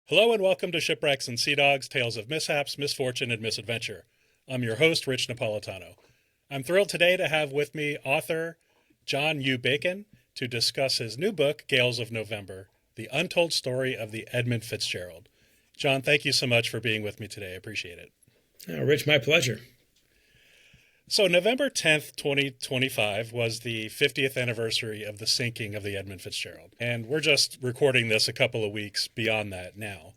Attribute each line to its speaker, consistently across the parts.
Speaker 1: Hello and welcome to Shipwrecks and Sea Dogs, Tales of Mishaps, Misfortune, and Misadventure. I'm your host, Rich Napolitano. I'm thrilled today to have with me author John U. Bacon to discuss his new book, Gales of November, The Untold Story of the Edmund Fitzgerald. John, thank you so much for being with me today. I appreciate it.
Speaker 2: Oh, Rich, my pleasure.
Speaker 1: So November 10th, 2025 was the 50th anniversary of the sinking of the Edmund Fitzgerald. And we're just recording this a couple of weeks beyond that now.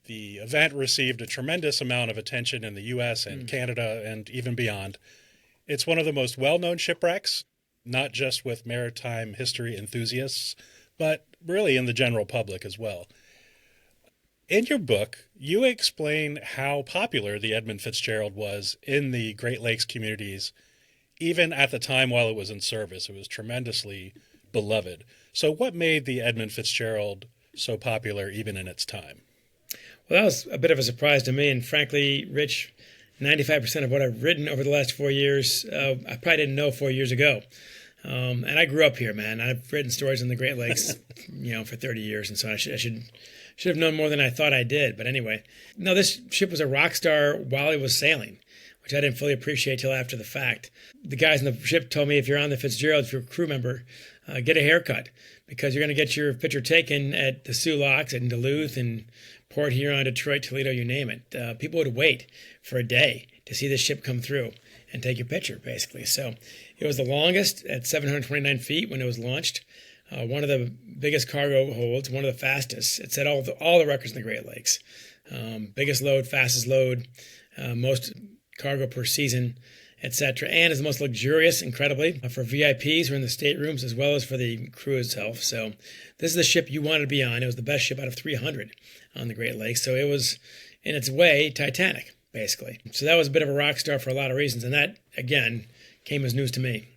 Speaker 1: The event received a tremendous amount of attention in the U.S. and Canada and even beyond. It's one of the most well-known shipwrecks, not just with maritime history enthusiasts, but really in the general public as well. In your book, you explain how popular the Edmund Fitzgerald was in the Great Lakes communities, even at the time while it was in service. It was tremendously beloved. So what made the Edmund Fitzgerald so popular even in its time?
Speaker 2: Well, that was a bit of a surprise to me. And frankly, Rich, 95% of what I've written over the last 4 years, I probably didn't know 4 years ago. And I grew up here, man. I've written stories in the Great Lakes, for 30 years. And so I should have known more than I thought I did. But anyway, no, this ship was a rock star while it was sailing, which I didn't fully appreciate till after the fact. The guys in the ship told me if you're on the Fitzgerald, if you're a crew member, get a haircut because you're going to get your picture taken at the Sioux Locks in Duluth and Port Huron, Detroit, Toledo, you name it. People would wait for a day to see this ship come through and take your picture, basically. So it was the longest at 729 feet when it was launched. One of the biggest cargo holds, one of the fastest. It set all the records in the Great Lakes. Biggest load, fastest load, most cargo per season, etc. And is the most luxurious, incredibly, for VIPs who are in the staterooms as well as for the crew itself. So this is the ship you wanted to be on. It was the best ship out of 300 on the Great Lakes. So it was, in its way, Titanic, basically. So that was a bit of a rock star for a lot of reasons. And that, again, came as news to me.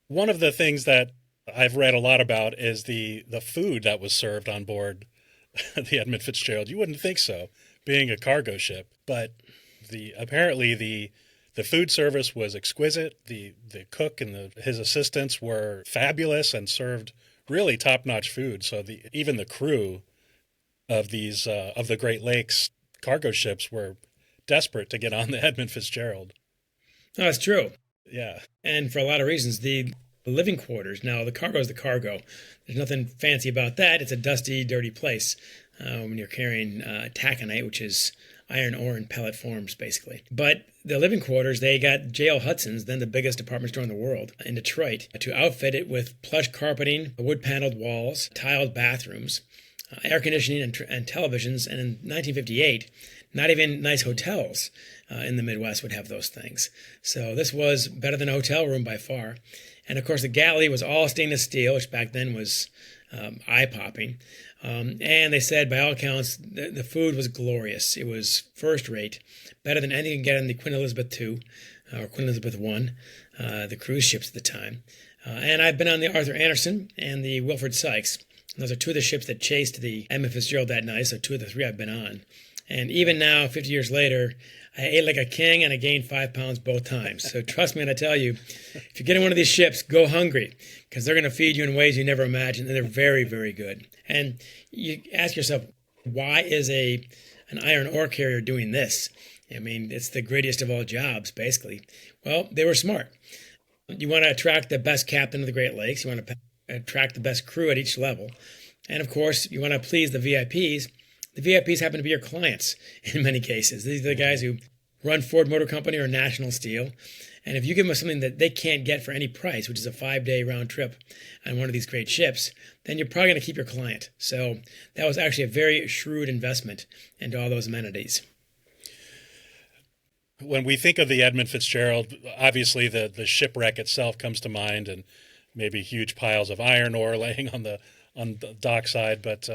Speaker 1: One of the things that I've read a lot about is the food that was served on board the Edmund Fitzgerald. You wouldn't think so, being a cargo ship, but apparently the food service was exquisite. The cook and his assistants were fabulous and served really top-notch food. So even the crew of these of the Great Lakes cargo ships were desperate to get on the Edmund Fitzgerald.
Speaker 2: No, that's true.
Speaker 1: Yeah.
Speaker 2: And for a lot of reasons, the living quarters. Now, the cargo is the cargo. There's nothing fancy about that. It's a dusty, dirty place when you're carrying taconite, which is iron ore in pellet forms, basically. But the living quarters, they got J.L. Hudson's, then the biggest department store in the world, in Detroit, to outfit it with plush carpeting, wood-paneled walls, tiled bathrooms, air conditioning and televisions. And in 1958, not even nice hotels in the Midwest would have those things. So this was better than a hotel room by far. And of course, the galley was all stainless steel, which back then was eye-popping. And they said, by all accounts, the food was glorious. It was first rate, better than anything you could get in the Queen Elizabeth II or Queen Elizabeth I, the cruise ships at the time. And I've been on the Arthur Anderson and the Wilfred Sykes. Those are two of the ships that chased the Edmund Fitzgerald that night, so two of the three I've been on. And even now, 50 years later, I ate like a king and I gained 5 pounds both times. So trust me when I tell you, if you get in one of these ships, go hungry because they're going to feed you in ways you never imagined. And they're very, very good. And you ask yourself, why is an iron ore carrier doing this? I mean, it's the greatest of all jobs, basically. Well, they were smart. You want to attract the best captain of the Great Lakes. You want to attract the best crew at each level. And of course, you want to please the VIPs. The VIPs happen to be your clients in many cases. These are the guys who run Ford Motor Company or National Steel. And if you give them something that they can't get for any price, which is a 5-day round trip on one of these great ships, then you're probably going to keep your client. So that was actually a very shrewd investment into all those amenities.
Speaker 1: When we think of the Edmund Fitzgerald, obviously the shipwreck itself comes to mind and maybe huge piles of iron ore laying on the dockside. But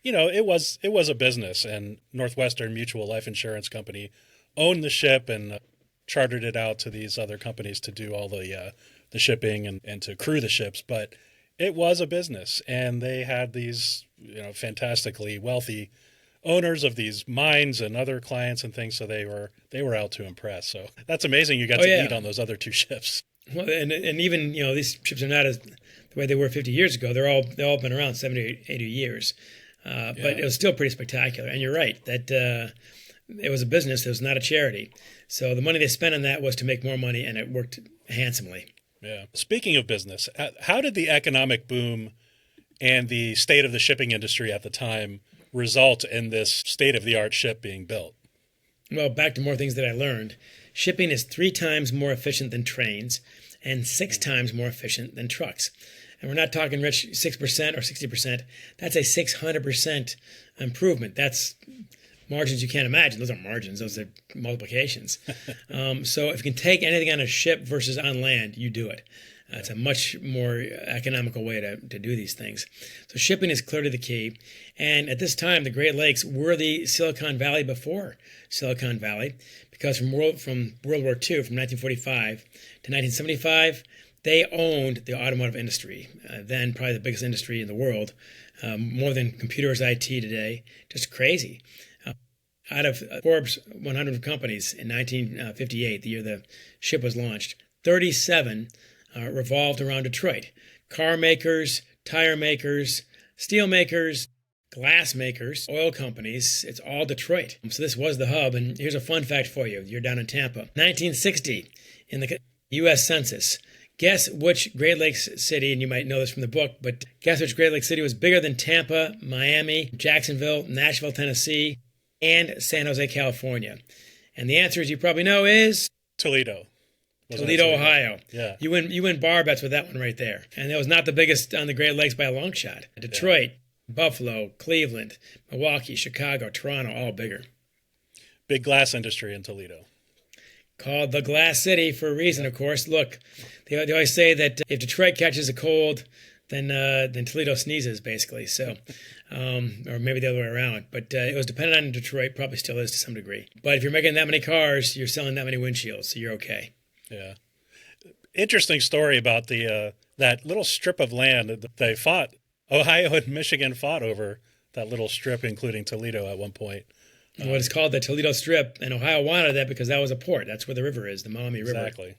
Speaker 1: it was a business, and Northwestern Mutual Life Insurance Company owned the ship and chartered it out to these other companies to do all the shipping and to crew the ships. But it was a business, and they had these fantastically wealthy owners of these mines and other clients and things. So they were out to impress. So that's amazing. You got to eat on those other two ships.
Speaker 2: Well, and even these ships are not as the way they were 50 years ago. They've all been around 70, 80 years. But it was still pretty spectacular. And you're right, that it was a business. It was not a charity. So the money they spent on that was to make more money, and it worked handsomely.
Speaker 1: Yeah. Speaking of business, how did the economic boom and the state of the shipping industry at the time result in this state-of-the-art ship being built?
Speaker 2: Well, back to more things that I learned. Shipping is 3 times more efficient than trains and 6 times more efficient than trucks. And we're not talking, Rich, 6% or 60%. That's a 600% improvement. That's margins you can't imagine. Those aren't margins. Those are multiplications. So if you can take anything on a ship versus on land, you do it. It's a much more economical way to do these things. So shipping is clearly the key. And at this time, the Great Lakes were the Silicon Valley before Silicon Valley, because from World War II, from 1945 to 1975, they owned the automotive industry, then probably the biggest industry in the world, more than computers, IT today. Just crazy. Out of Forbes 100 companies in 1958, the year the ship was launched, 37 revolved around Detroit. Car makers, tire makers, steel makers, glass makers, oil companies, it's all Detroit. So this was the hub, and here's a fun fact for you. You're down in Tampa. 1960, in the U.S. Census, guess which Great Lakes city, and you might know this from the book, but guess which Great Lakes city was bigger than Tampa, Miami, Jacksonville, Nashville, Tennessee, and San Jose, California? And the answer, as you probably know, is
Speaker 1: Toledo.
Speaker 2: Toledo, Ohio.
Speaker 1: Yeah.
Speaker 2: You win bar bets with that one right there. And that was not the biggest on the Great Lakes by a long shot. Detroit, Buffalo, Cleveland, Milwaukee, Chicago, Toronto, all bigger.
Speaker 1: Big glass industry in Toledo.
Speaker 2: Called the Glass City for a reason, of course. Look, they always say that if Detroit catches a cold, then Toledo sneezes, basically. So, or maybe the other way around. But it was dependent on Detroit, probably still is to some degree. But if you're making that many cars, you're selling that many windshields, so you're okay.
Speaker 1: Yeah. Interesting story about the that little strip of land that they fought. Ohio and Michigan fought over that little strip, including Toledo at one point.
Speaker 2: What is called the Toledo Strip, and Ohio wanted that because that was a port. That's where the river is, the Maumee River.
Speaker 1: Exactly.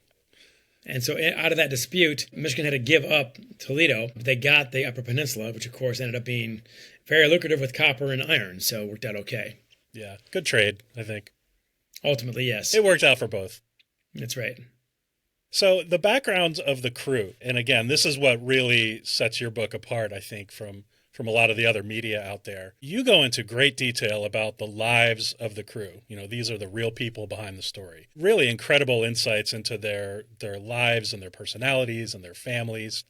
Speaker 2: And so out of that dispute, Michigan had to give up Toledo. But they got the Upper Peninsula, which of course ended up being very lucrative with copper and iron, so it worked out okay.
Speaker 1: Yeah, good trade, I think.
Speaker 2: Ultimately, yes.
Speaker 1: It worked out for both.
Speaker 2: That's right.
Speaker 1: So the backgrounds of the crew, and again, this is what really sets your book apart, I think, from a lot of the other media out there. You go into great detail about the lives of the crew. You know, these are the real people behind the story. Really incredible insights into their lives and their personalities and their families.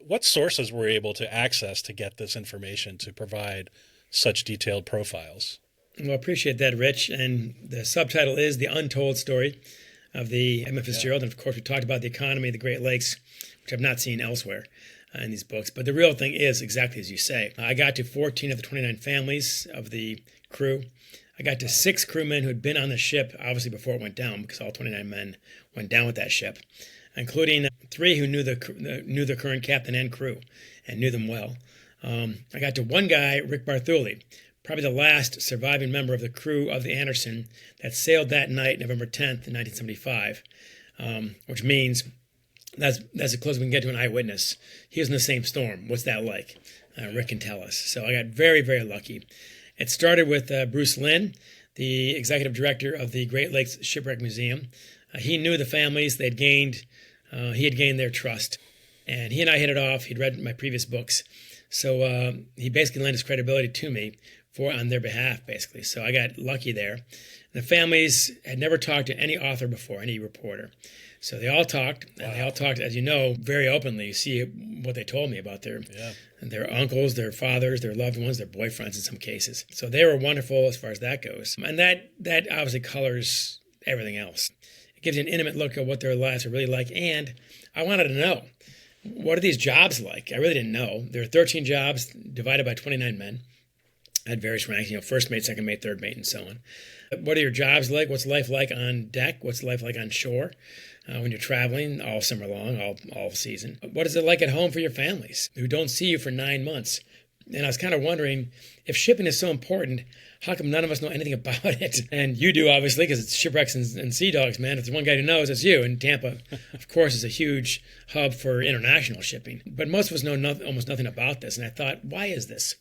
Speaker 1: What sources were you able to access to get this information to provide such detailed profiles?
Speaker 2: Well, I appreciate that, Rich. And the subtitle is The Untold Story of the Edmund Fitzgerald. And of course, we talked about the economy of the Great Lakes, which I've not seen elsewhere in these books. But the real thing is exactly as you say. I got to 14 of the 29 families of the crew. I got to 6 crewmen who had been on the ship, obviously before it went down, because all 29 men went down with that ship, including 3 who knew the current captain and crew and knew them well. I got to one guy, Rick Barthuli, probably the last surviving member of the crew of the Anderson that sailed that night, November 10th, 1975, which means that's as close as we can get to an eyewitness. He was in the same storm. What's that like? Rick can tell us. So I got very, very lucky. It started with Bruce Lynn, the executive director of the Great Lakes Shipwreck Museum. He knew the families. He had gained their trust. And he and I hit it off. He'd read my previous books. So he basically lent his credibility to me on their behalf, basically. So I got lucky there. The families had never talked to any author before, any reporter. So they all talked, and they all talked, as you know, very openly. You see what they told me about their uncles, their fathers, their loved ones, their boyfriends in some cases. So they were wonderful as far as that goes. And that obviously colors everything else. It gives you an intimate look at what their lives are really like. And I wanted to know, what are these jobs like? I really didn't know. There are 13 jobs divided by 29 men. I had various ranks, first mate, second mate, third mate, and so on. What are your jobs like? What's life like on deck? What's life like on shore when you're traveling all summer long, all season? What is it like at home for your families who don't see you for 9 months? And I was kind of wondering, if shipping is so important, how come none of us know anything about it? And you do, obviously, because it's Shipwrecks and Sea Dogs, man. If there's one guy who knows, it's you. And Tampa, of course, is a huge hub for international shipping. But most of us know almost nothing about this. And I thought, why is this?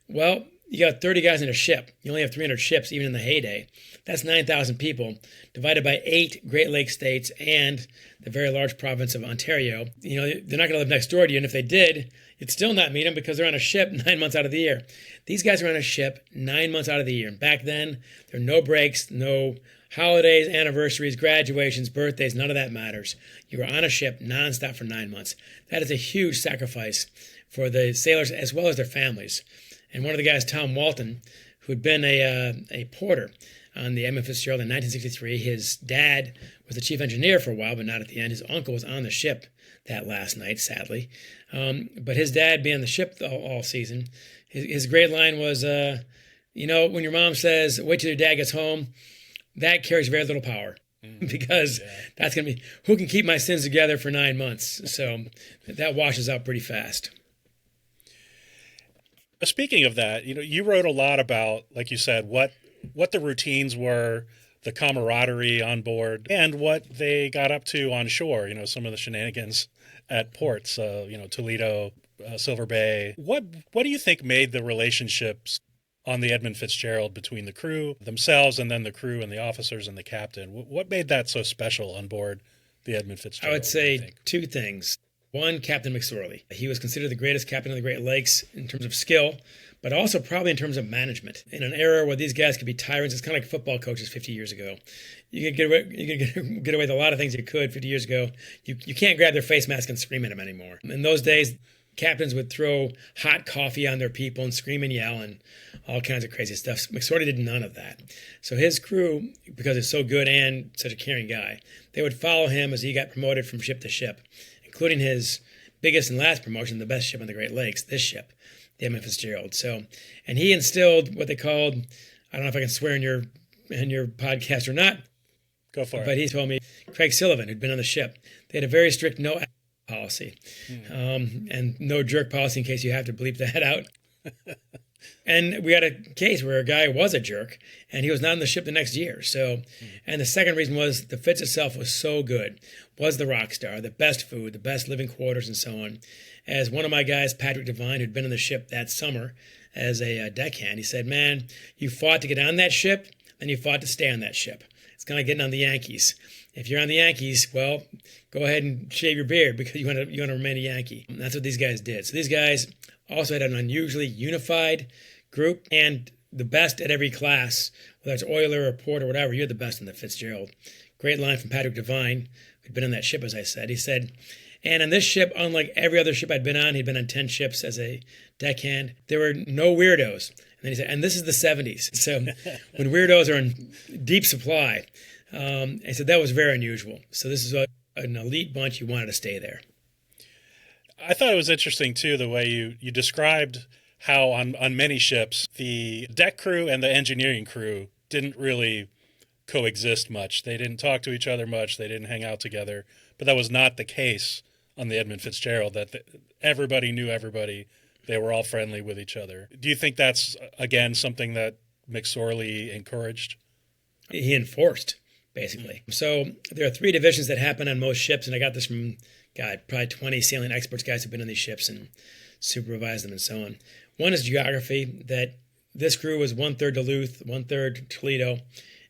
Speaker 2: Well, you got 30 guys in a ship. You only have 300 ships, even in the heyday. That's 9,000 people divided by 8 Great Lakes states and the very large province of Ontario. You know, they're not going to live next door to you, and if they did, you'd still not meet them because they're on a ship 9 months out of the year. These guys are on a ship 9 months out of the year. And back then, there were no breaks, no holidays, anniversaries, graduations, birthdays, none of that matters. You were on a ship nonstop for 9 months. That is a huge sacrifice for the sailors as well as their families. And one of the guys, Tom Walton, who had been a porter on the Edmund Fitzgerald in 1963, his dad was the chief engineer for a while, but not at the end. His uncle was on the ship that last night, sadly. But his dad being on the ship all season, his great line was, you know, when your mom says, wait till your dad gets home, that carries very little power. Because that's going to be, who can keep my sins together for 9 months? So that washes out pretty fast.
Speaker 1: Speaking of that, you know, you wrote a lot about, like you said, what the routines were, the camaraderie on board, and what they got up to on shore. You know, some of the shenanigans at ports. You know, Toledo, Silver Bay. What do you think made the relationships on the Edmund Fitzgerald between the crew themselves, and then the crew and the officers and the captain? What made that so special on board the Edmund Fitzgerald?
Speaker 2: I would say 2 things. One, Captain McSorley. He was considered the greatest captain of the Great Lakes in terms of skill, but also probably in terms of management. In an era where these guys could be tyrants, it's kind of like football coaches 50 years ago. You could get away with a lot of things you could 50 years ago. You can't grab their face mask and scream at them anymore. In those days, captains would throw hot coffee on their people and scream and yell and all kinds of crazy stuff. McSorley did none of that. So his crew, because he's so good and such a caring guy, they would follow him as he got promoted from ship to ship, including his biggest and last promotion, the best ship on the Great Lakes, this ship, the Edmund Fitzgerald. So, and he instilled what they called, I don't know if I can swear in your podcast or not.
Speaker 1: Go for it.
Speaker 2: But he told me, Craig Sullivan, who'd been on the ship, they had a very strict no policy, and no jerk policy in case you have to bleep that out. And we had a case where a guy was a jerk, and he was not on the ship the next year. So, and the second reason was the Fitz itself was so good, was the rock star, the best food, the best living quarters, and so on. As one of my guys, Patrick Devine, who'd been on the ship that summer as a deckhand, he said, man, you fought to get on that ship, then you fought to stay on that ship. It's kind of getting on the Yankees. If you're on the Yankees, well, go ahead and shave your beard because you want to remain a Yankee. And that's what these guys did. So these guys also had an unusually unified group, and the best at every class, whether it's oiler or port or whatever, you're the best in the Fitzgerald. Great line from Patrick Devine, who'd been on that ship, as I said. He said, and on this ship, unlike every other ship I'd been on, he'd been on 10 ships as a deckhand, there were no weirdos. And then he said, and this is the 70s. So when weirdos are in deep supply, he said that was very unusual. So this is an elite bunch. You wanted to stay there.
Speaker 1: I thought it was interesting, too, the way you described how on many ships, the deck crew and the engineering crew didn't really coexist much. They didn't talk to each other much. They didn't hang out together. But that was not the case on the Edmund Fitzgerald, that everybody knew everybody. They were all friendly with each other. Do you think that's, again, something that McSorley encouraged?
Speaker 2: He enforced, basically. So there are 3 divisions that happen on most ships, and I got this from, probably 20 sailing experts, guys who've been on these ships and supervised them and so on. One is geography, that this crew was 1/3 Duluth, 1/3 Toledo,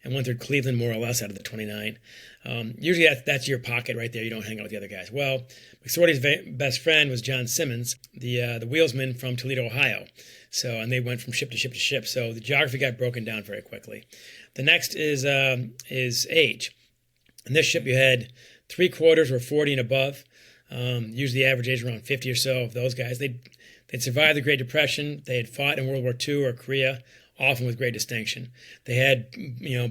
Speaker 2: and 1/3 Cleveland, more or less, out of the 29. Usually that's your pocket right there. You don't hang out with the other guys. Well, McSorley's best friend was John Simmons, the wheelsman from Toledo, Ohio. So, and they went from ship to ship to ship. So the geography got broken down very quickly. The next is age. In this ship, you had 3/4 were 40 and above. Usually the average age around 50 or so of those guys. They'd survived the Great Depression. They had fought in World War II or Korea, often with great distinction. They had,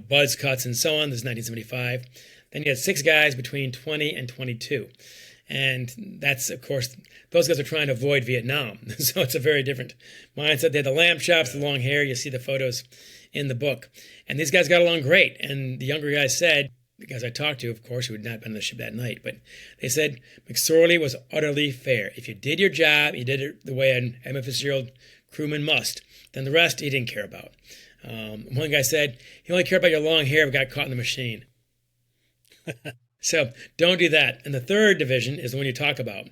Speaker 2: buzz cuts and so on. This is 1975. Then you had 6 guys between 20 and 22. And that's, of course, those guys are trying to avoid Vietnam. So it's a very different mindset. They had the lamb chops, the long hair. You see the photos in the book. And these guys got along great. And the younger guys said, the guys I talked to, of course, who had not been on the ship that night, but they said McSorley was utterly fair. If you did your job, you did it the way an Edmund Fitzgerald crewman must, then the rest he didn't care about. One guy said he only cared about your long hair if it got caught in the machine. So don't do that. And the third division is the one you talk about.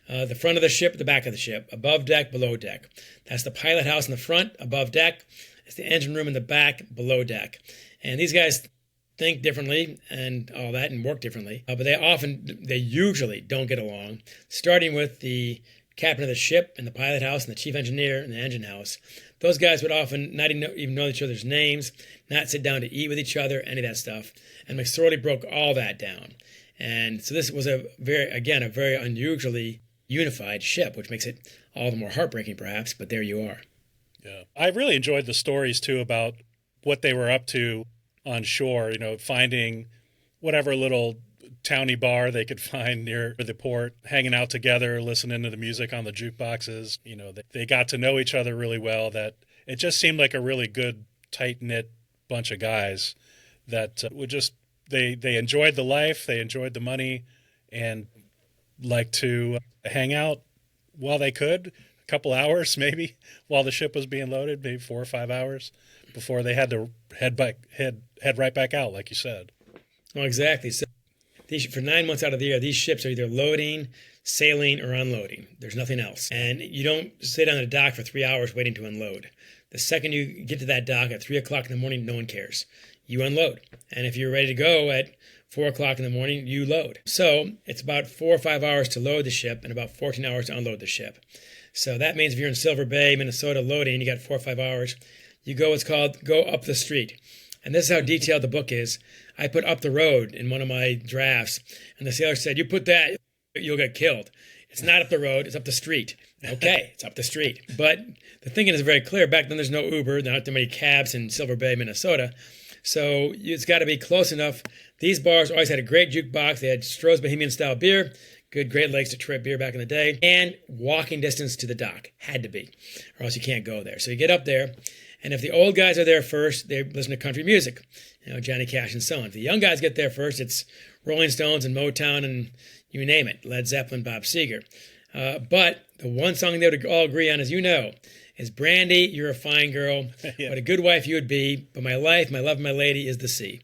Speaker 2: The front of the ship, the back of the ship, above deck, below deck. That's the pilot house in the front, above deck. It's the engine room in the back, below deck. And these guys think differently and all that and work differently. But they usually don't get along, starting with the captain of the ship and the pilot house and the chief engineer in the engine house. Those guys would often not even know each other's names, not sit down to eat with each other, any of that stuff. And McSorley broke all that down. And so this was a very unusually unified ship, which makes it all the more heartbreaking, perhaps, but there you are.
Speaker 1: Yeah. I really enjoyed the stories, too, about what they were up to on shore, finding whatever little towny bar they could find near the port, hanging out together, listening to the music on the jukeboxes. They got to know each other really well. That it just seemed like a really good, tight-knit bunch of guys that would just, they enjoyed the life, they enjoyed the money, and liked to hang out while they could, a couple hours maybe, while the ship was being loaded, maybe 4 or 5 hours before they had to head right back out, like you said.
Speaker 2: Well, exactly. So for 9 months out of the year, these ships are either loading, sailing, or unloading. There's nothing else. And you don't sit on a dock for 3 hours waiting to unload. The second you get to that dock at 3 o'clock in the morning, no one cares. You unload. And if you're ready to go at 4 o'clock in the morning, you load. So it's about 4 or 5 hours to load the ship and about 14 hours to unload the ship. So that means if you're in Silver Bay, Minnesota, loading, you got 4 or 5 hours, you go what's called go up the street. And this is how detailed the book is. I put up the road in one of my drafts, and the sailor said, you put that, you'll get killed. It's not up the road, it's up the street. Okay, it's up the street. But the thinking is very clear. Back then there's no Uber, there aren't that many cabs in Silver Bay, Minnesota. So it's got to be close enough. These bars always had a great jukebox. They had Stroh's Bohemian-style beer, good Great Lakes Detroit beer back in the day, and walking distance to the dock. Had to be, or else you can't go there. So you get up there, and if the old guys are there first, they listen to country music, Johnny Cash and so on. If the young guys get there first, it's Rolling Stones and Motown and you name it, Led Zeppelin, Bob Seger. But the one song they would all agree on, as you know, is Brandy, You're a Fine Girl. Yeah. What a good wife you would be, but my life, my love, my lady is the sea.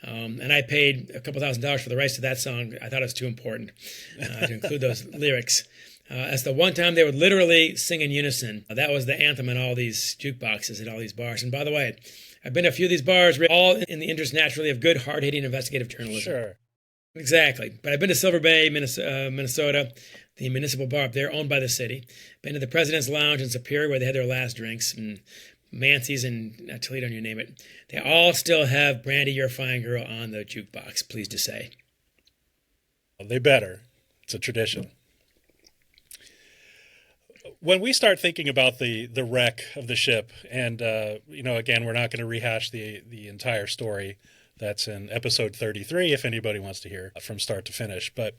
Speaker 2: And I paid a couple $1,000s for the rights to that song. I thought it was too important to include those lyrics. That's the one time they would literally sing in unison. That was the anthem in all these jukeboxes at all these bars. And by the way, I've been to a few of these bars, all in the interest, naturally, of good, hard-hitting investigative journalism.
Speaker 1: Sure.
Speaker 2: Exactly. But I've been to Silver Bay, Minnesota, the municipal bar up there, owned by the city. Been to the President's Lounge in Superior, where they had their last drinks, and Mancy's and Toledo, and you name it. They all still have Brandy, You're a Fine Girl on the jukebox, pleased to say.
Speaker 1: Well, they better. It's a tradition. When we start thinking about the wreck of the ship, and, again, we're not going to rehash the entire story. That's in episode 33, if anybody wants to hear from start to finish. But,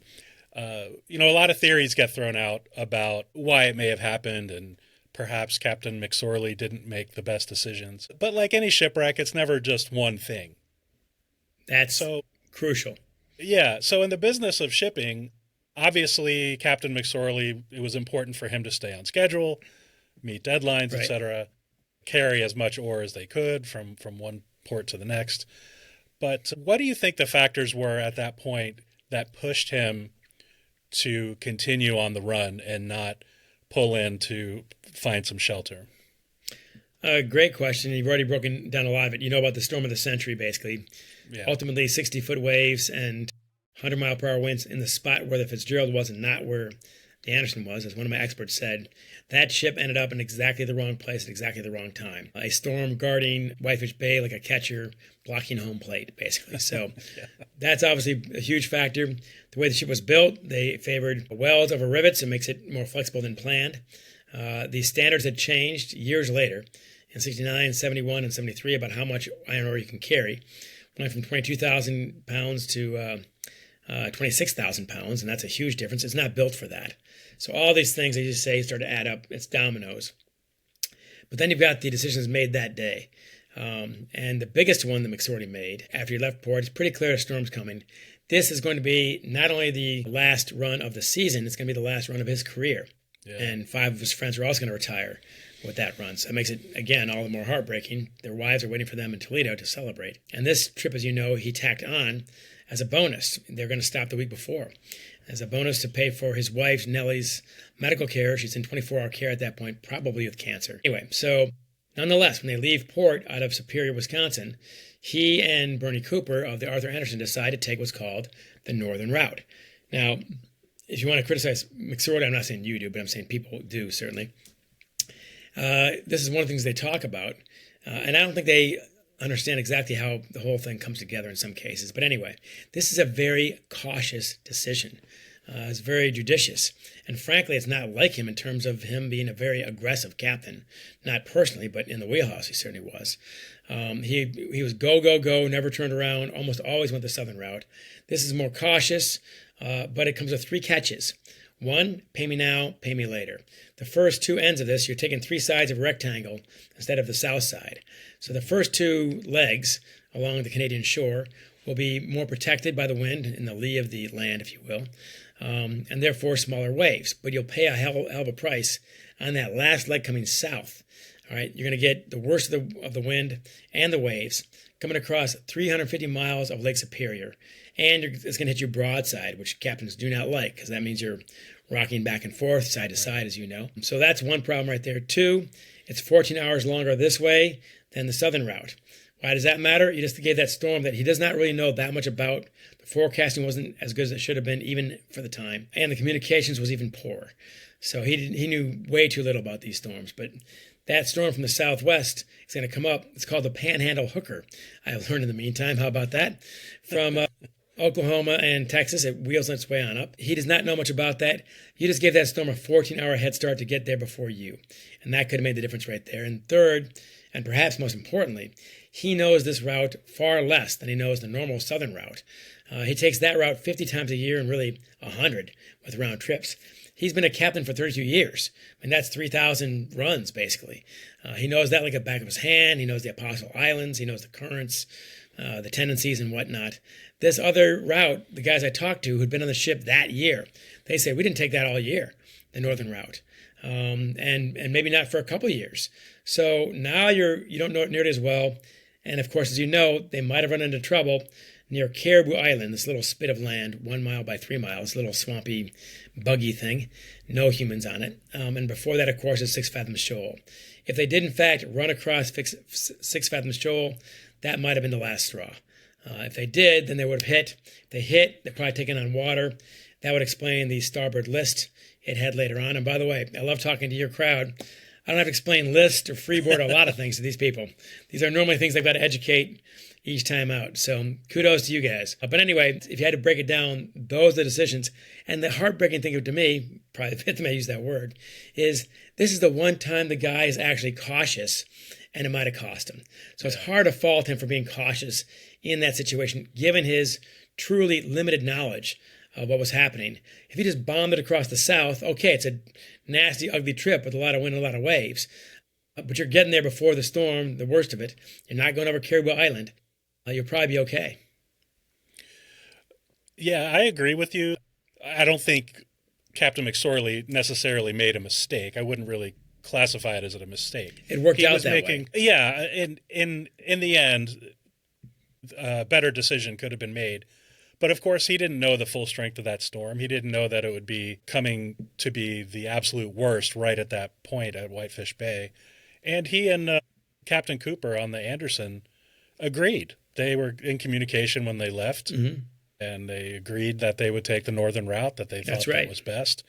Speaker 1: a lot of theories get thrown out about why it may have happened, and perhaps Captain McSorley didn't make the best decisions. But like any shipwreck, it's never just one thing.
Speaker 2: That's so crucial.
Speaker 1: Yeah. So in the business of shipping, obviously, Captain McSorley, it was important for him to stay on schedule, meet deadlines,
Speaker 2: right,
Speaker 1: etc., carry as much ore as they could from one port to the next. But what do you think the factors were at that point that pushed him to continue on the run and not pull in to find some shelter?
Speaker 2: Great question. You've already broken down a lot of it. You know about the storm of the century, basically. Yeah. Ultimately, 60-foot waves and 100-mile-per-hour winds in the spot where the Fitzgerald was and not where the Anderson was, as one of my experts said. That ship ended up in exactly the wrong place at exactly the wrong time. A storm guarding Whitefish Bay like a catcher blocking home plate, basically. So yeah, that's obviously a huge factor. The way the ship was built, they favored welds over rivets. It makes it more flexible than planned. These standards had changed years later in 69, 71, and 73 about how much iron ore you can carry. Went from 22,000 pounds to 26,000 pounds, and that's a huge difference. It's not built for that. So all these things, as you say, start to add up. It's dominoes. But then you've got the decisions made that day. And the biggest one that McSorley made after he left port, it's pretty clear a storm's coming. This is going to be not only the last run of the season, it's going to be the last run of his career. Yeah. And 5 of his friends are also going to retire with that run. So it makes it, again, all the more heartbreaking. Their wives are waiting for them in Toledo to celebrate. And this trip, as you know, he tacked on as a bonus. They're going to stop the week before. As a bonus to pay for his wife, Nellie's medical care. She's in 24-hour care at that point, probably with cancer. Anyway, so nonetheless, when they leave port out of Superior, Wisconsin, he and Bernie Cooper of the Arthur Anderson decide to take what's called the Northern Route. Now, if you want to criticize McSorley, I'm not saying you do, but I'm saying people do, certainly. This is one of the things they talk about, and I don't think they understand exactly how the whole thing comes together in some cases. But anyway, this is a very cautious decision. It's very judicious. And frankly, it's not like him in terms of him being a very aggressive captain. Not personally, but in the wheelhouse, he certainly was. He was go, go, go, never turned around, almost always went the southern route. This is more cautious, but it comes with 3 catches. 1, pay me now, pay me later. The first 2 ends of this, you're taking 3 sides of a rectangle instead of the south side. So the first 2 legs along the Canadian shore will be more protected by the wind in the lee of the land, if you will, and therefore smaller waves. But you'll pay a hell of a price on that last leg coming south. All right, you're going to get the worst of the wind and the waves coming across 350 miles of Lake Superior. And it's going to hit you broadside, which captains do not like, because that means you're rocking back and forth, side to side, as you know. So that's one problem right there. 2, it's 14 hours longer this way than the southern route. Why does that matter? You just gave that storm that he does not really know that much about. The forecasting wasn't as good as it should have been, even for the time. And the communications was even poor. So he knew way too little about these storms. But that storm from the southwest is going to come up. It's called the Panhandle Hooker. I have learned in the meantime. How about that? From Oklahoma and Texas, it wheels its way on up. He does not know much about that. You just gave that storm a 14-hour head start to get there before you. And that could have made the difference right there. And third, and perhaps most importantly, he knows this route far less than he knows the normal southern route. He takes that route 50 times a year and really 100 with round trips. He's been a captain for 32 years. I mean, that's 3,000 runs, basically. He knows that like the back of his hand. He knows the Apostle Islands. He knows the currents, the tendencies and whatnot. This other route, the guys I talked to who'd been on the ship that year, they say, we didn't take that all year, the northern route. And maybe not for a couple of years. So now you don't know it nearly as well. And of course, as you know, they might have run into trouble near Caribou Island, this little spit of land, 1 mile by 3 miles, little swampy, buggy thing, no humans on it. And before that, of course, is 6 Fathoms Shoal. If they did, in fact, run across 6 Fathoms Shoal, that might have been the last straw. If they did, then they would have hit. If they hit, they're probably taking on water. That would explain the starboard list it had later on. And by the way, I love talking to your crowd. I don't have to explain list or freeboard a lot of things to these people. These are normally things I've got to educate each time out. So kudos to you guys. But anyway, if you had to break it down, those are the decisions. And the heartbreaking thing to me, probably the fifth time I use that word, is this is the one time the guy is actually cautious, and it might have cost him. So it's hard to fault him for being cautious in that situation, given his truly limited knowledge of what was happening. If he just bombed it across the south, okay, it's a nasty, ugly trip with a lot of wind and a lot of waves. But you're getting there before the storm, the worst of it. You're not going over Caribou Island. You'll probably be okay.
Speaker 1: Yeah, I agree with you. I don't think Captain McSorley necessarily made a mistake. I wouldn't really classify it as a mistake.
Speaker 2: It worked out that way.
Speaker 1: Yeah, in the end, a better decision could have been made. But of course, he didn't know the full strength of that storm. He didn't know that it would be coming to be the absolute worst right at that point at Whitefish Bay. And he and Captain Cooper on the Anderson agreed. They were in communication when they left, and they agreed that they would take the northern route, that they thought that was best.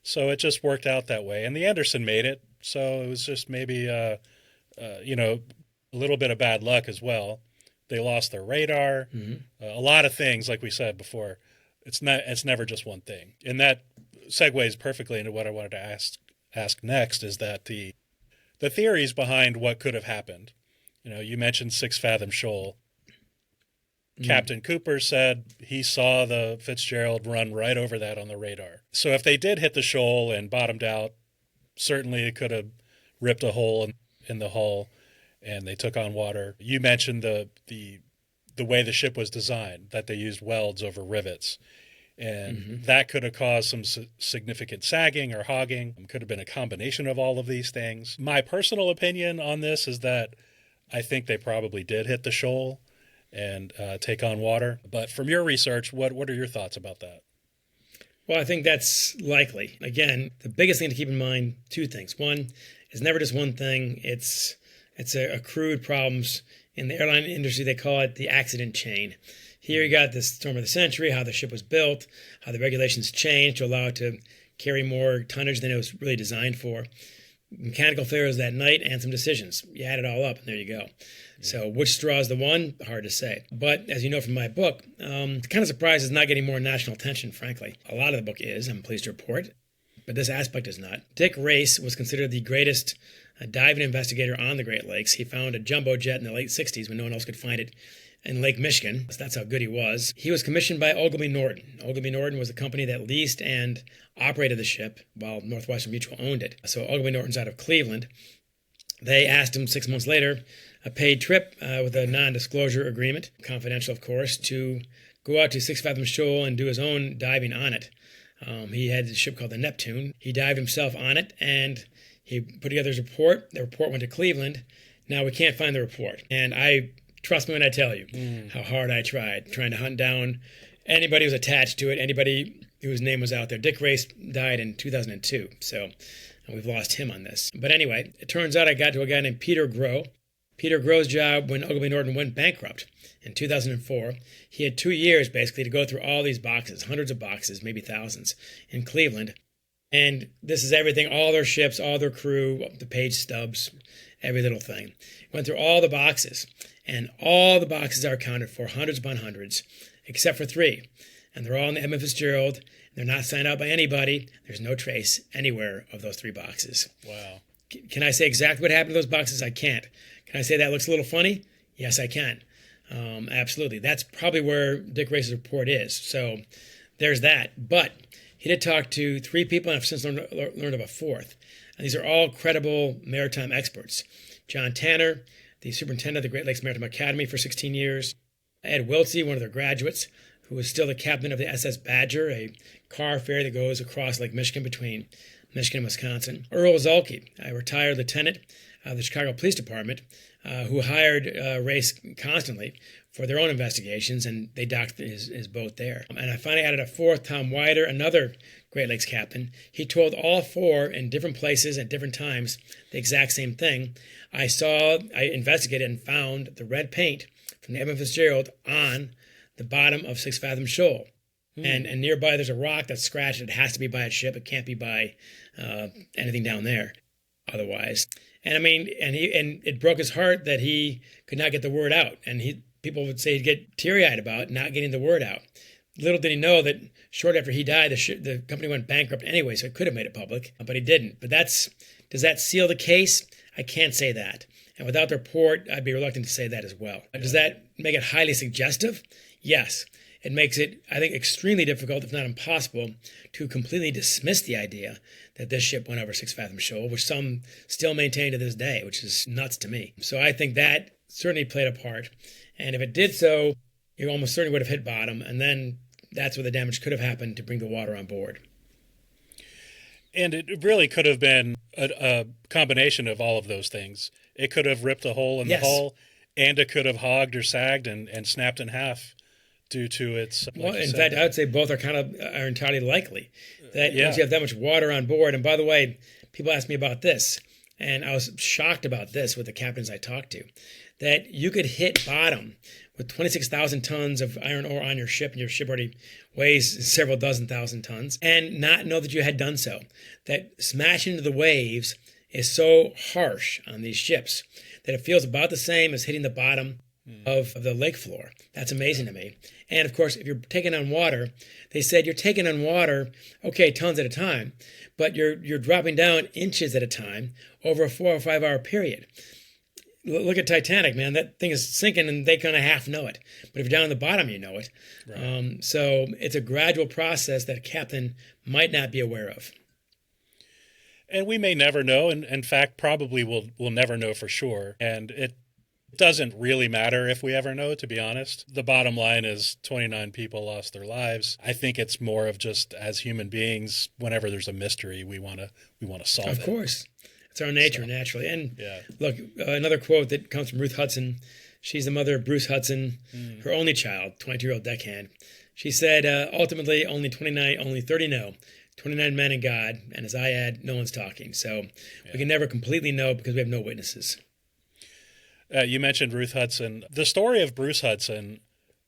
Speaker 1: So it just worked out that way. And the Anderson made it, so it was just maybe a little bit of bad luck as well. They lost their radar, a lot of things, like we said before. It's never just one thing. And that segues perfectly into what I wanted to ask next, is that the theories behind what could have happened. You know, you mentioned 6 Fathom Shoal. Captain Cooper said he saw the Fitzgerald run right over that on the radar. So if they did hit the shoal and bottomed out, certainly it could have ripped a hole in the hull, and they took on water. You mentioned the way the ship was designed, that they used welds over rivets. And that could have caused some significant sagging or hogging. It could have been a combination of all of these things. My personal opinion on this is that I think they probably did hit the shoal. and take on water. But from your research, what are your thoughts about that?
Speaker 2: Well, I think that's likely. Again, the biggest thing to keep in mind, two things. One, it's never just one thing. It's accrued problems. In the airline industry, they call it the accident chain. Here you got the storm of the century, how the ship was built, how the regulations changed to allow it to carry more tonnage than it was really designed for. Mechanical failures that night and some decisions. You add it all up and there you go. So which straw is the one? Hard to say. But as you know from my book, kind of surprised it's not getting more national attention, frankly. A lot of the book is, I'm pleased to report, but this aspect is not. Dick Race was considered the greatest diving investigator on the Great Lakes. He found a jumbo jet in the late 60s when no one else could find it in Lake Michigan. So that's how good he was. He was commissioned by Ogilvy Norton. Ogilvy Norton was the company that leased and operated the ship while Northwestern Mutual owned it. So Ogilvy Norton's out of Cleveland. They asked him 6 months later, a paid trip with a non-disclosure agreement, confidential of course, to go out to 6 Fathom Shoal and do his own diving on it. He had a ship called the Neptune. He dived himself on it and he put together his report. The report went to Cleveland. Now we can't find the report. And trust me when I tell you how hard I tried, trying to hunt down anybody who was attached to it, anybody whose name was out there. Dick Race died in 2002, so we've lost him on this. But anyway, it turns out I got to a guy named Peter Grow. Peter Grow's job when Ogilvy Norton went bankrupt in 2004, he had 2 years basically to go through all these boxes, hundreds of boxes, maybe thousands, in Cleveland. And this is everything, all their ships, all their crew, the page stubs, every little thing. Went through all the boxes, and all the boxes are accounted for, hundreds upon hundreds, except for 3. And they're all in the Edmund Fitzgerald. They're not signed out by anybody. There's no trace anywhere of those 3 boxes.
Speaker 1: Wow.
Speaker 2: Can I say exactly what happened to those boxes? I can't. Can I say that looks a little funny? Yes, I can. Absolutely. That's probably where Dick Race's report is. So there's that. But he did talk to 3 people, and I've since learned of a 4th. And these are all credible maritime experts. John Tanner, the superintendent of the Great Lakes Maritime Academy for 16 years. Ed Wiltsey, one of their graduates, who was still the captain of the SS Badger, a car ferry that goes across Lake Michigan between Michigan and Wisconsin. Earl Zulke, a retired lieutenant of the Chicago Police Department, who hired Race constantly for their own investigations, and they docked his boat there. And I finally added a 4th, Tom Wider, another Great Lakes captain. He told all 4 in different places at different times the exact same thing. I investigated and found the red paint from the Edmund Fitzgerald on the bottom of 6 Fathom Shoal. And nearby there's a rock that's scratched. It has to be by a ship. It can't be by anything down there otherwise. And I mean, and it broke his heart that he could not get the word out. And people would say he'd get teary-eyed about not getting the word out. Little did he know that shortly after he died, the company went bankrupt anyway, so it could have made it public, but he didn't. But does that seal the case? I can't say that. And without the report, I'd be reluctant to say that as well. Does that make it highly suggestive? Yes. It makes it, I think, extremely difficult, if not impossible, to completely dismiss the idea that this ship went over 6 Fathom Shoal, which some still maintain to this day, which is nuts to me. So I think that certainly played a part. And if it did so, you almost certainly would have hit bottom, and then that's where the damage could have happened to bring the water on board.
Speaker 1: And it really could have been a combination of all of those things. It could have ripped a hole in the hull, and it could have hogged or sagged and snapped in half due to its...
Speaker 2: Well, in fact, I would say both are entirely likely. That once you have that much water on board, and by the way, people ask me about this, and I was shocked about this with the captains I talked to, that you could hit bottom with 26,000 tons of iron ore on your ship, and your ship already weighs several dozen thousand tons, and not know that you had done so. That smashing into the waves is so harsh on these ships that it feels about the same as hitting the bottom of the lake floor. That's amazing to me. And of course, if you're taking on water, they said you're taking on water, okay, tons at a time, but you're dropping down inches at a time over a 4 or 5 hour period. Look at Titanic, man. That thing is sinking and they kind of half know it. But if you're down at the bottom, you know it. Right. So it's a gradual process that a captain might not be aware of.
Speaker 1: And we may never know. And in fact, probably we'll never know for sure. And it doesn't really matter if we ever know, to be honest. The bottom line is 29 people lost their lives. I think it's more of just as human beings, whenever there's a mystery, we want to solve it.
Speaker 2: Of course. It's our nature, naturally. And look, another quote that comes from Ruth Hudson. She's the mother of Bruce Hudson, her only child, 22-year-old deckhand. She said, ultimately, only 30 know. 29 men and God, and as I add, no one's talking. So we can never completely know because we have no witnesses.
Speaker 1: You mentioned Ruth Hudson. The story of Bruce Hudson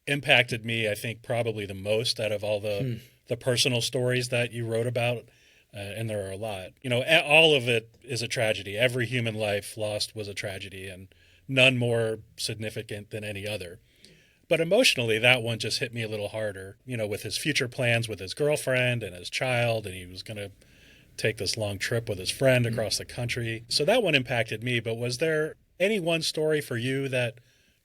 Speaker 1: impacted me, I think, probably the most out of all the personal stories that you wrote about, and there are a lot. All of it is a tragedy. Every human life lost was a tragedy, and none more significant than any other. But emotionally, that one just hit me a little harder, with his future plans with his girlfriend and his child, and he was going to take this long trip with his friend across the country. So that one impacted me. But was there any one story for you that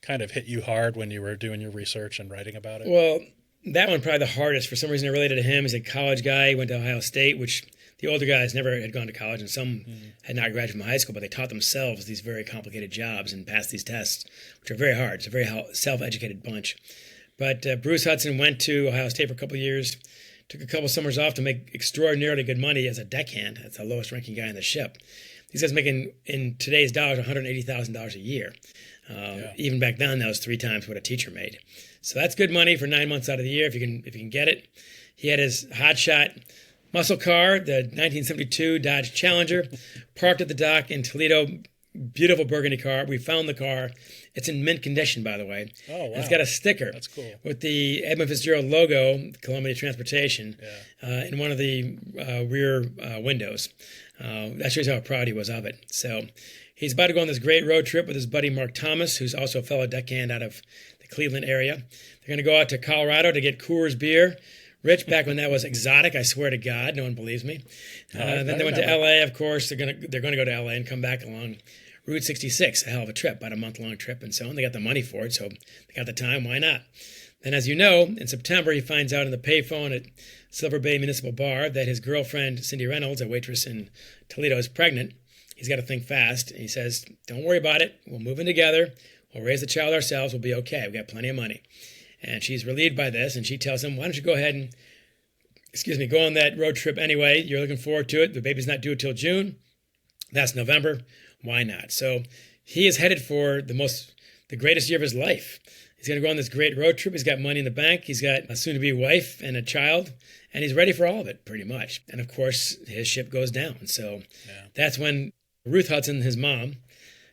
Speaker 1: kind of hit you hard when you were doing your research and writing about it?
Speaker 2: Well, that one probably the hardest. For some reason, I related to him. He's a college guy. He went to Ohio State, which the older guys never had gone to college, and some had not graduated from high school, but they taught themselves these very complicated jobs and passed these tests, which are very hard. It's a very self-educated bunch. But Bruce Hudson went to Ohio State for a couple of years, took a couple summers off to make extraordinarily good money as a deckhand. That's the lowest-ranking guy on the ship. These guys making, in today's dollars, $180,000 a year. Even back then, that was 3 times what a teacher made. So that's good money for 9 months out of the year if you can get it. He had his hotshot muscle car, the 1972 Dodge Challenger, parked at the dock in Toledo. Beautiful burgundy car. We found the car. It's in mint condition, by the way.
Speaker 1: Oh, wow.
Speaker 2: It's got a sticker.
Speaker 1: That's cool.
Speaker 2: With the Edmund Fitzgerald logo, Columbia Transportation, in one of the rear windows. That shows how proud he was of it. So he's about to go on this great road trip with his buddy Mark Thomas, who's also a fellow deckhand out of the Cleveland area. They're going to go out to Colorado to get Coors beer. Rich, back when that was exotic, I swear to God, no one believes me. Then they went to L.A., of course. They're going to go to L.A. and come back along Route 66, a hell of a trip, about a month-long trip and so on. They got the money for it, so they got the time. Why not? Then, as you know, in September, he finds out in the payphone at Silver Bay Municipal Bar that his girlfriend, Cindy Reynolds, a waitress in Toledo, is pregnant. He's got to think fast. And he says, don't worry about it. We'll move in together. We'll raise the child ourselves. We'll be okay. We've got plenty of money. And she's relieved by this, and she tells him, why don't you go ahead and, go on that road trip anyway. You're looking forward to it. The baby's not due till June. That's November. Why not? So he is headed for the greatest year of his life. He's going to go on this great road trip. He's got money in the bank. He's got a soon-to-be wife and a child, and he's ready for all of it, pretty much. And, of course, his ship goes down. So that's when Ruth Hudson, his mom,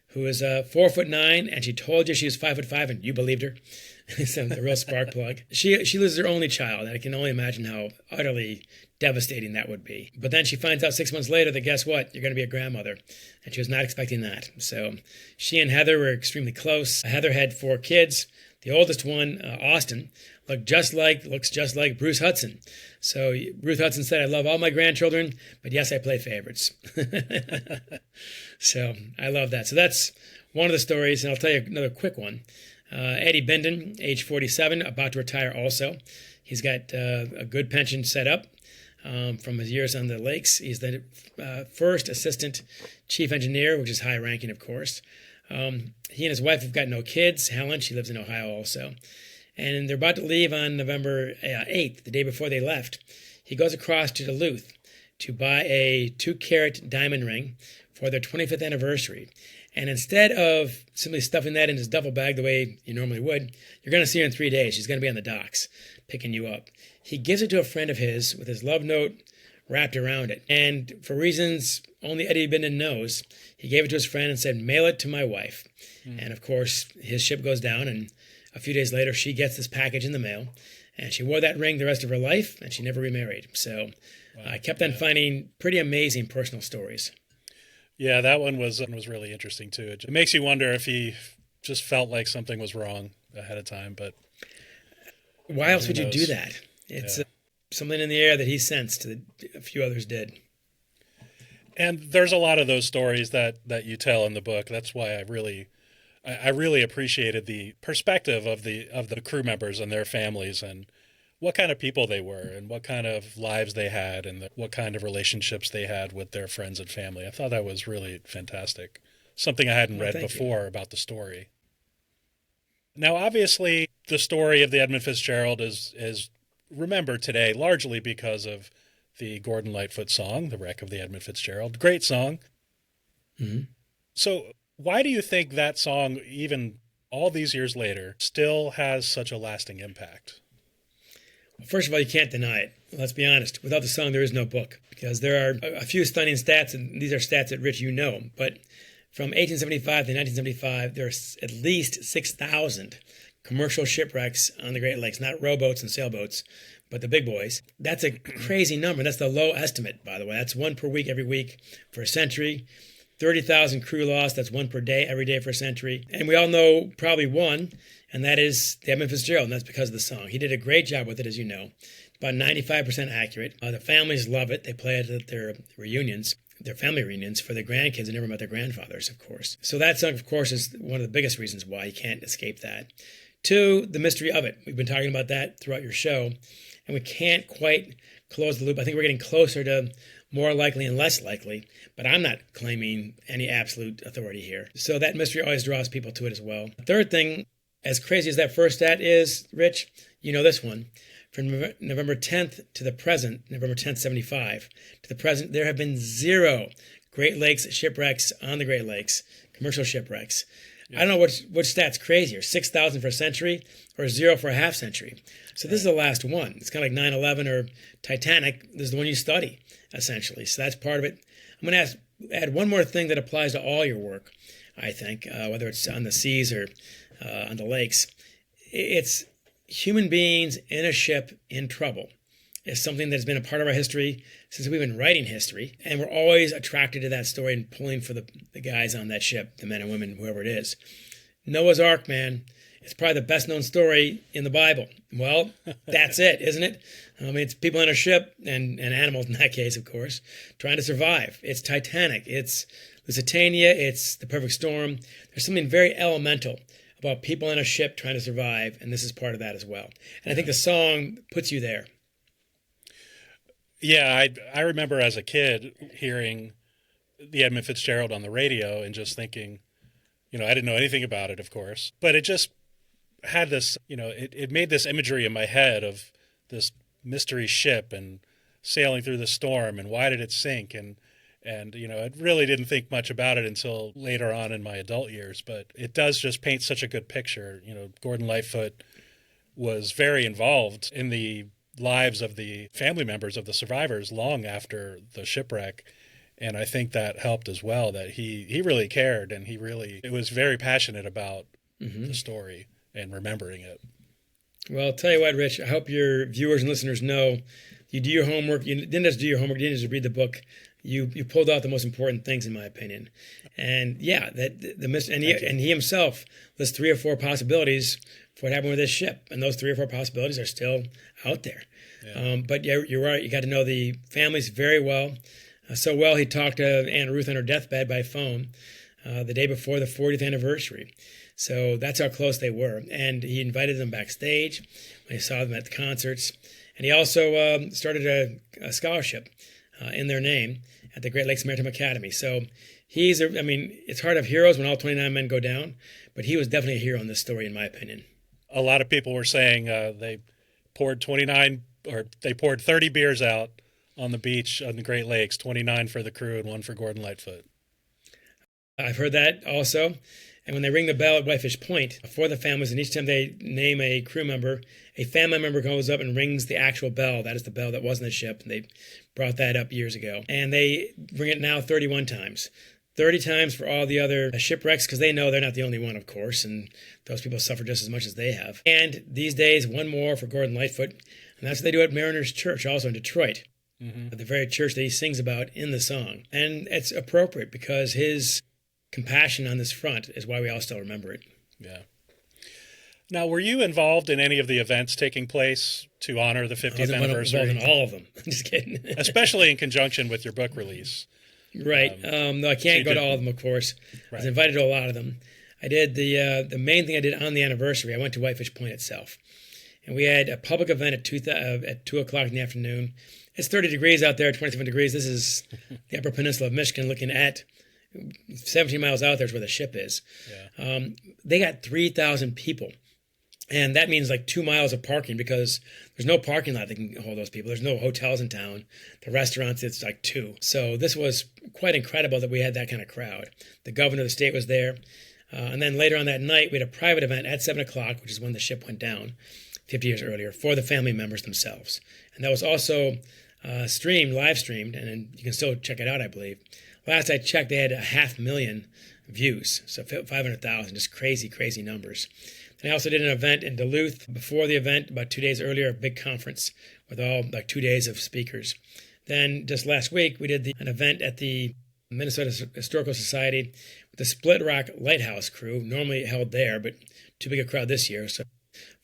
Speaker 2: who is 4'9", and she told you she was 5'5", and you believed her. So the real spark plug. She loses her only child, and I can only imagine how utterly devastating that would be. But then she finds out 6 months later that, guess what? You're going to be a grandmother. And she was not expecting that. So she and Heather were extremely close. Heather had 4 kids. The oldest one, Austin, looks just like Bruce Hudson. So Ruth Hudson said, I love all my grandchildren, but yes, I play favorites. So I love that. So that's one of the stories, and I'll tell you another quick one. Eddie Bindon, age 47, about to retire also. He's got a good pension set up from his years on the lakes. He's the first assistant chief engineer, which is high ranking, of course. He and his wife have got no kids. Helen, she lives in Ohio also. And they're about to leave on November 8th, the day before they left. He goes across to Duluth to buy a 2-carat diamond ring for their 25th anniversary. And instead of simply stuffing that in his duffel bag the way you normally would, you're going to see her in 3 days. She's going to be on the docks picking you up. He gives it to a friend of his with his love note wrapped around it. And for reasons only Eddie Bindon knows, he gave it to his friend and said, mail it to my wife. And of course, his ship goes down, and a few days later, she gets this package in the mail. And she wore that ring the rest of her life, and she never remarried. So I kept on finding pretty amazing personal stories.
Speaker 1: Yeah, that one was really interesting, too. It makes you wonder if he just felt like something was wrong ahead of time. But
Speaker 2: why else would you do that? It's something in the air that he sensed that a few others did.
Speaker 1: And there's a lot of those stories that you tell in the book. That's why I really appreciated the perspective of the crew members and their families, and what kind of people they were, and what kind of lives they had, and what kind of relationships they had with their friends and family. I thought that was really fantastic. Something I hadn't read before about the story. Now, obviously, the story of the Edmund Fitzgerald is remembered today largely because of the Gordon Lightfoot song, The Wreck of the Edmund Fitzgerald. Great song. Mm-hmm. So why do you think that song even all these years later, still has such a lasting impact?
Speaker 2: First of all, you can't deny it. Let's be honest. Without the song, there is no book, because there are a few stunning stats, and these are stats that, Rich, you know. But from 1875 to 1975, there are at least 6,000 commercial shipwrecks on the Great Lakes, not rowboats and sailboats, but the big boys. That's a crazy number. That's the low estimate, by the way. That's one per week, every week for a century. 30,000 crew lost. That's one per day, every day for a century. And we all know probably one, and that is the Edmund Fitzgerald, and that's because of the song. He did a great job with it, as you know. About 95% accurate. The families love it. They play it at their reunions, their family reunions for their grandkids who never met their grandfathers, of course. So that song, of course, is one of the biggest reasons why you can't escape that. Two, the mystery of it. We've been talking about that throughout your show, and we can't quite close the loop. I think we're getting closer to more likely and less likely, but I'm not claiming any absolute authority here. So that mystery always draws people to it as well. Third thing, as crazy as that first stat is, Rich, you know this one. From November 10th to the present, November 10th, 75, to the present, there have been 0 Great Lakes shipwrecks on the Great Lakes, commercial shipwrecks. Yeah. I don't know which stat's crazier, 6,000 for a century or 0 for a half century. So this is the last one. It's kind of like 9/11 or Titanic. This is the one you study, essentially. So that's part of it. I'm going to add one more thing that applies to all your work, I think, whether it's on the seas or on the lakes. It's human beings in a ship in trouble. It's something that's been a part of our history since we've been writing history, and we're always attracted to that story and pulling for the guys on that ship, the men and women, whoever it is. Noah's Ark, man, it's probably the best known story in the Bible. Well, that's it, isn't it? I mean, it's people in a ship, and animals in that case, of course, trying to survive. It's Titanic, it's Lusitania, it's The Perfect Storm. There's something very elemental about people in a ship trying to survive, and this is part of that as well. And I think the song puts you there.
Speaker 1: Yeah, I remember as a kid hearing the Edmund Fitzgerald on the radio and just thinking, I didn't know anything about it, of course, but it just had this, it made this imagery in my head of this mystery ship and sailing through the storm and why did it sink, and I really didn't think much about it until later on in my adult years, but it does just paint such a good picture. Gordon Lightfoot was very involved in the lives of the family members of the survivors long after the shipwreck, and I think that helped as well, that he really cared, and it was very passionate about the story and remembering it.
Speaker 2: Well, I'll tell you what, Rich, I hope your viewers and listeners know you do your homework. You didn't just do your homework, you didn't just read the book. You pulled out the most important things, in my opinion. And yeah, he himself lists 3 or 4 possibilities for what happened with this ship, and those 3 or 4 possibilities are still out there. Yeah. But you're right. You got to know the families very well. So well, he talked to Aunt Ruth on her deathbed by phone the day before the 40th anniversary. So that's how close they were. And he invited them backstage when he saw them at the concerts. And he also started a scholarship in their name at the Great Lakes Maritime Academy. So it's hard to have heroes when all 29 men go down, but he was definitely a hero in this story, in my opinion.
Speaker 1: A lot of people were saying they poured 30 beers out on the beach on the Great Lakes, 29 for the crew and 1 for Gordon Lightfoot.
Speaker 2: I've heard that also. And when they ring the bell at Whitefish Point for the families, and each time they name a crew member, a family member goes up and rings the actual bell. That is the bell that was in the ship, and they brought that up years ago. And they ring it now 31 times. 30 times for all the other shipwrecks, because they know they're not the only one, of course, and those people suffer just as much as they have. And these days, 1 more for Gordon Lightfoot, and that's what they do at Mariners Church, also in Detroit, the very church that he sings about in the song. And it's appropriate because his compassion on this front is why we all still remember it.
Speaker 1: Yeah. Now, were you involved in any of the events taking place to honor the 50th anniversary?
Speaker 2: I was involved in all of them. I'm just kidding.
Speaker 1: Especially in conjunction with your book release.
Speaker 2: Right. No, I can't go to all of them, of course. Right. I was invited to a lot of them. I did the main thing I did on the anniversary. I went to Whitefish Point itself. And we had a public event at 2 o'clock in the afternoon. It's 30 degrees out there, 27 degrees. This is the Upper Peninsula of Michigan, looking at 17 miles out there is where the ship is. Yeah. They got 3,000 people. And that means like 2 miles of parking, because there's no parking lot that can hold those people. There's no hotels in town. The restaurants, it's like 2. So this was quite incredible that we had that kind of crowd. The governor of the state was there. And then later on that night, we had a private event at 7 o'clock, which is when the ship went down 50 years earlier, for the family members themselves. And that was also live streamed, and you can still check it out, I believe. Last I checked, they had 500,000 views, so 500,000, just crazy, crazy numbers. And I also did an event in Duluth before the event, about 2 days earlier, a big conference with all 2 days of speakers. Then just last week, we did an event at the Minnesota Historical Society with the Split Rock Lighthouse crew, normally held there, but too big a crowd this year, so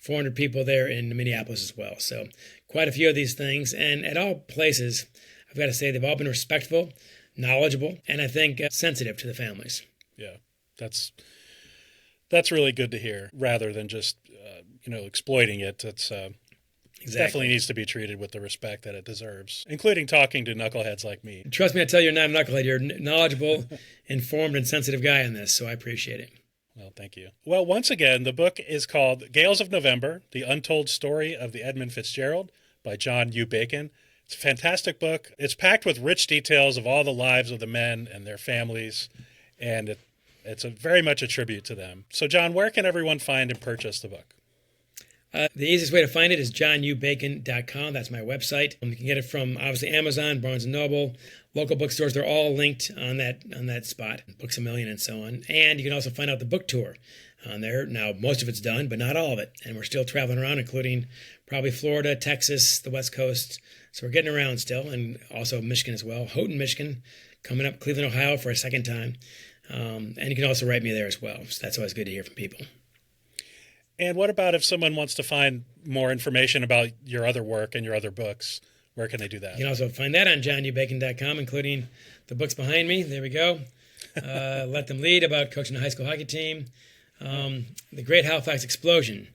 Speaker 2: 400 people there in Minneapolis as well. So quite a few of these things, and at all places, I've got to say they've all been respectful, knowledgeable, and I think sensitive to the families.
Speaker 1: Yeah, that's really good to hear, rather than just exploiting it. It's definitely needs to be treated with the respect that it deserves, including talking to knuckleheads like me.
Speaker 2: Trust me, I tell you, you're not a knucklehead. You're a knowledgeable, informed, and sensitive guy in this, so I appreciate it.
Speaker 1: Well, thank you. Well, once again, the book is called Gales of November, The Untold Story of the Edmund Fitzgerald by John U. Bacon. It's a fantastic book. It's packed with rich details of all the lives of the men and their families, and it's very much a tribute to them. So, John, where can everyone find and purchase the book?
Speaker 2: The easiest way to find it is johnnubacon.com. That's my website. You can get it from, obviously, Amazon, Barnes & Noble, local bookstores. They're all linked on that spot, Books A Million and so on. And you can also find out the book tour on there. Now, most of it's done, but not all of it. And we're still traveling around, including probably Florida, Texas, the West Coast. So we're getting around still, and also Michigan as well. Houghton, Michigan, coming up, Cleveland, Ohio for a second time. And you can also write me there as well. So that's always good to hear from people.
Speaker 1: And what about if someone wants to find more information about your other work and your other books? Where can they do that?
Speaker 2: You can also find that on johnnubacon.com, including the books behind me. There we go. Let Them Lead, about coaching a high school hockey team. The Great Halifax Explosion,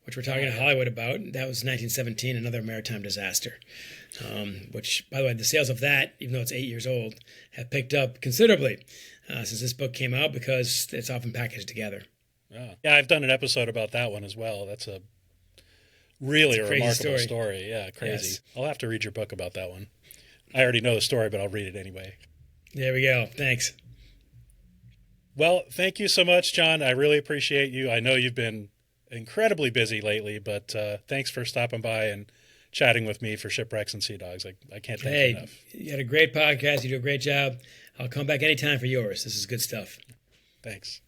Speaker 2: which we're talking to Hollywood about. That was 1917, another maritime disaster. Which, by the way, the sales of that, even though it's 8 years old, have picked up considerably since this book came out, because it's often packaged together.
Speaker 1: Yeah, I've done an episode about that one as well. That's a remarkable story. Yeah, crazy. Yes. I'll have to read your book about that one. I already know the story, but I'll read it anyway.
Speaker 2: There we go. Thanks.
Speaker 1: Well, thank you so much, John. I really appreciate you. I know you've been incredibly busy lately, but thanks for stopping by and chatting with me for Shipwrecks and Sea Dogs. I can't thank you enough.
Speaker 2: You had a great podcast. You do a great job. I'll come back anytime for yours. This is good stuff.
Speaker 1: Thanks.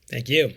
Speaker 2: Thank you.